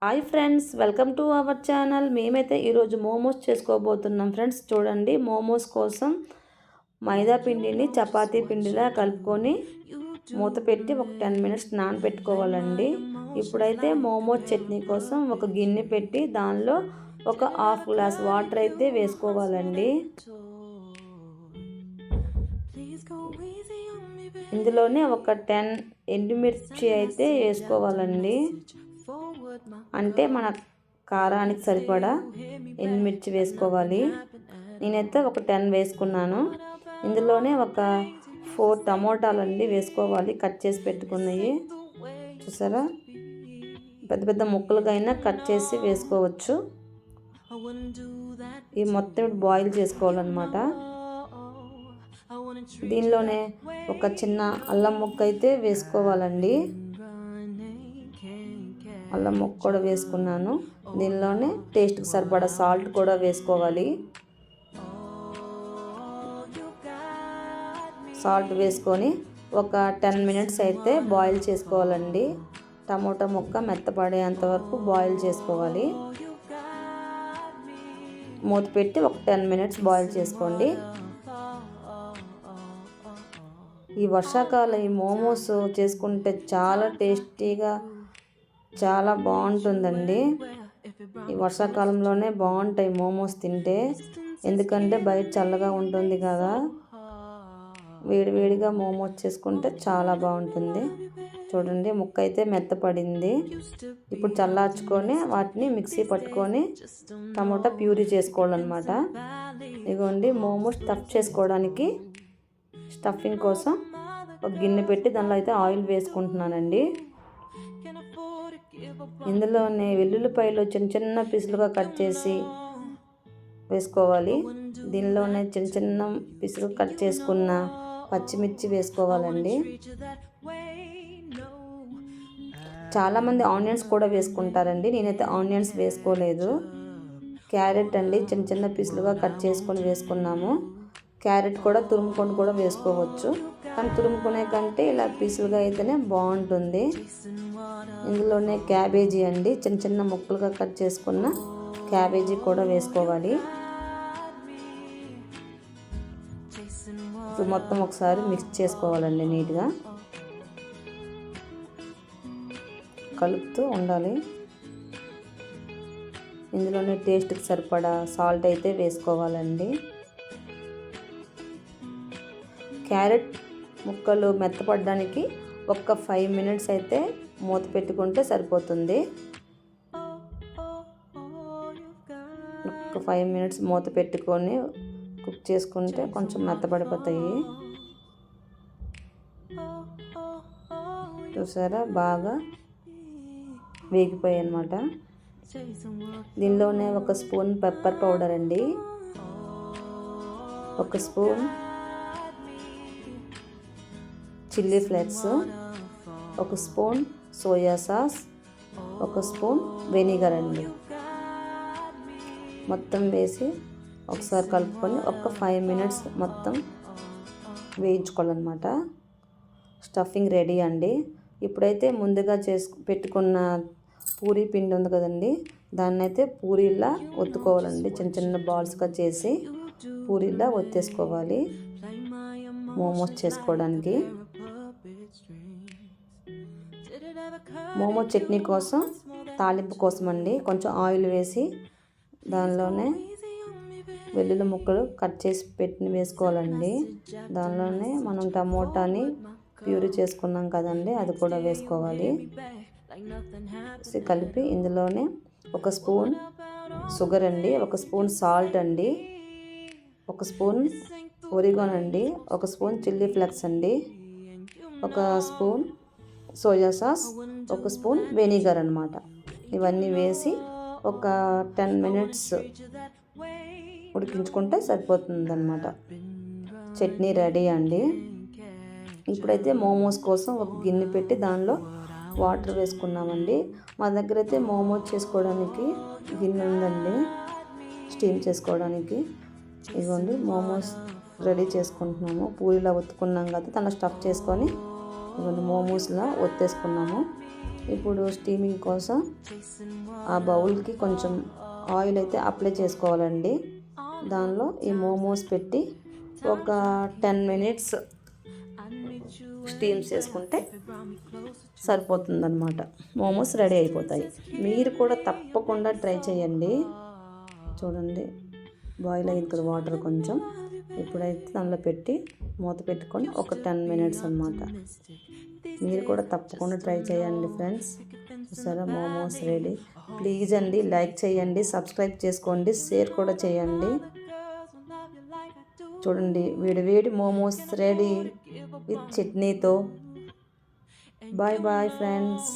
Hi friends, welcome to our channel. మేమైతే ఈరోజు మోమోస్ చేసుకోబోతున్నాం ఫ్రెండ్స్. చూడండి, మోమోస్ కోసం మైదా పిండిని చపాతీ పిండిలా కలుపుకొని మూత పెట్టి ఒక 10 మినిట్స్ నానబెట్టుకోవాలండి. ఇప్పుడైతే మోమోస్ చట్నీ కోసం ఒక గిన్నె పెట్టి దానిలో ఒక హాఫ్ గ్లాస్ వాటర్ అయితే వేసుకోవాలండి. ఇందులోనే ఒక 10 ఎండుమిర్చి అయితే వేసుకోవాలండి. అంటే మన కారానికి సరిపడా ఎండుమిర్చి వేసుకోవాలి. నేనైతే ఒక 10 వేసుకున్నాను. ఇందులోనే ఒక 4 టమోటాలు అండి వేసుకోవాలి, కట్ చేసి పెట్టుకున్నవి. చూసారా, పెద్ద పెద్ద ముక్కలుగా అయినా కట్ చేసి వేసుకోవచ్చు. ఈ మొత్తం బాయిల్ చేసుకోవాలన్నమాట. దీనిలోనే ఒక చిన్న అల్లం ముక్క అయితే వేసుకోవాలండి. అల్లం ముక్క కూడా వేసుకున్నాను. దీనిలోనే టేస్ట్కి సరిపడా సాల్ట్ కూడా వేసుకోవాలి. సాల్ట్ వేసుకొని ఒక 10 మినిట్స్ అయితే బాయిల్ చేసుకోవాలండి. టమోటా ముక్క మెత్తపడేంత వరకు బాయిల్ చేసుకోవాలి. మూత పెట్టి ఒక 10 మినిట్స్ బాయిల్ చేసుకోండి. ఈ వర్షాకాలం ఈ మోమోస్ చేసుకుంటే చాలా టేస్టీగా చాలా బాగుంటుందండి. ఈ వర్షాకాలంలోనే బాగుంటాయి మోమోస్ తింటే, ఎందుకంటే బయట చల్లగా ఉంటుంది కదా. వేడివేడిగా మోమోస్ చేసుకుంటే చాలా బాగుంటుంది. చూడండి, ముక్క అయితే మెత్తపడింది. ఇప్పుడు చల్లార్చుకొని వాటిని మిక్సీ పట్టుకొని టమోటా ప్యూరీ చేసుకోవాలన్నమాట. ఇదిగోండి, మోమోస్ స్టఫ్ చేసుకోవడానికి స్టఫింగ్ కోసం ఒక గిన్నె పెట్టి దానిలో అయితే ఆయిల్ వేసుకుంటున్నానండి. ఇందులోనే వెల్లుల్లిపాయలు చిన్న చిన్న పీసులుగా కట్ చేసి వేసుకోవాలి. దీనిలోనే చిన్న చిన్న పీసులు కట్ చేసుకున్న పచ్చిమిర్చి వేసుకోవాలండి. చాలామంది ఆనియన్స్ కూడా వేసుకుంటారండి. నేనైతే ఆనియన్స్ వేసుకోలేదు. క్యారెట్ అండి, చిన్న చిన్న పీసులుగా కట్ చేసుకొని వేసుకున్నాము. క్యారెట్ కూడా తురుముకొని కూడా వేసుకోవచ్చు, కానీ తురుముకునే కంటే ఇలా పీసులుగా అయితేనే బాగుంటుంది. ఇందులోనే క్యాబేజీ అండి, చిన్న చిన్న ముక్కలుగా కట్ చేసుకున్న క్యాబేజీ కూడా వేసుకోవాలి. ఇప్పుడు మొత్తం ఒకసారి మిక్స్ చేసుకోవాలండి. నీట్గా కలుపుతూ ఉండాలి. ఇందులోనే టేస్ట్కి సరిపడా సాల్ట్ అయితే వేసుకోవాలండి. క్యారెట్ ముక్కలు మెత్తపడడానికి ఒక 5 మినిట్స్ అయితే మూత పెట్టుకుంటే సరిపోతుంది. ఒక 5 మినిట్స్ మూత పెట్టుకొని కుక్ చేసుకుంటే కొంచెం మెత్తపడిపోతాయి. చూసారా, బాగా వేగిపోయాయి అన్నమాట. దీనిలోనే ఒక స్పూన్ పెప్పర్ పౌడర్ అండి, ఒక స్పూన్ చిల్లీ ఫ్లేక్స్, ఒక స్పూన్ సోయా సాస్, ఒక స్పూన్ వెనిగర్ అండి. మొత్తం వేసి ఒకసారి కలుపుకొని ఒక 5 మినిట్స్ మొత్తం వేయించుకోవాలన్నమాట. స్టఫింగ్ రెడీ అండి. ఇప్పుడైతే ముందుగా పెట్టుకున్న పూరీ పిండి ఉంది కదండి, దాన్ని అయితే పూరీలా ఒత్తుకోవాలండి. చిన్న చిన్న బాల్స్గా చేసి పూరీలా ఒత్తేసుకోవాలి మోమోస్ చేసుకోవడానికి. మోమో చట్నీ కోసం తాలింపు కోసం అండి కొంచెం ఆయిల్ వేసి దానిలోనే వెల్లుల్లి ముక్కలు కట్ చేసి పెట్టి వేసుకోవాలండి. దానిలోనే మనం టమోటాని ప్యూరీ చేసుకున్నాం కదండి, అది కూడా వేసుకోవాలి. కలిపి ఇందులోనే ఒక స్పూన్ షుగర్ అండి, ఒక స్పూన్ సాల్ట్ అండి, ఒక స్పూన్ ఒరిగానో అండి, ఒక స్పూన్ చిల్లీ ఫ్లేక్స్ అండి, ఒక స్పూన్ సోయా సాస్, ఒక స్పూన్ వెనిగర్ అన్నమాట. ఇవన్నీ వేసి ఒక 10 మినిట్స్ ఉడికించుకుంటే సరిపోతుంది అన్నమాట. చట్నీ రెడీ అండి. ఇప్పుడైతే మోమోస్ కోసం ఒక గిన్నె పెట్టి దానిలో వాటర్ వేసుకున్నామండి. మా దగ్గర అయితే మోమోస్ చేసుకోవడానికి గిన్నె ఉందండి, స్టీమ్ చేసుకోవడానికి. ఇదిగోండి, మోమోస్ రెడీ చేసుకుంటున్నాము. పూరిలా ఒత్తుకున్నాం కదా, దానిలో స్టఫ్ చేసుకొని ఇవన్నీ మోమోస్లా ఒత్తేసుకున్నాము. ఇప్పుడు స్టీమింగ్ కోసం ఆ బౌల్కి కొంచెం ఆయిల్ అయితే అప్లై చేసుకోవాలండి. దానిలో ఈ మోమోస్ పెట్టి ఒక 10 మినిట్స్ స్టీమ్ చేసుకుంటే సరిపోతుందన్నమాట. మోమోస్ రెడీ అయిపోతాయి. మీరు కూడా తప్పకుండా ట్రై చేయండి. చూడండి, బాయిల్ అయింది కదా వాటర్ కొంచెం. ఇప్పుడైతే దానిలో పెట్టి మూత పెట్టుకొని ఒక 10 మినిట్స్ అన్నమాట. మీరు కూడా తప్పకుండా ట్రై చేయండి ఫ్రెండ్స్. చూసారా, మోమోస్ రెడీ. ప్లీజ్ అండి లైక్ చేయండి, సబ్స్క్రైబ్ చేసుకోండి, షేర్ కూడా చేయండి. చూడండి, వేడి వేడి మోమోస్ రెడీ విత్ చట్నీతో. Bye bye friends.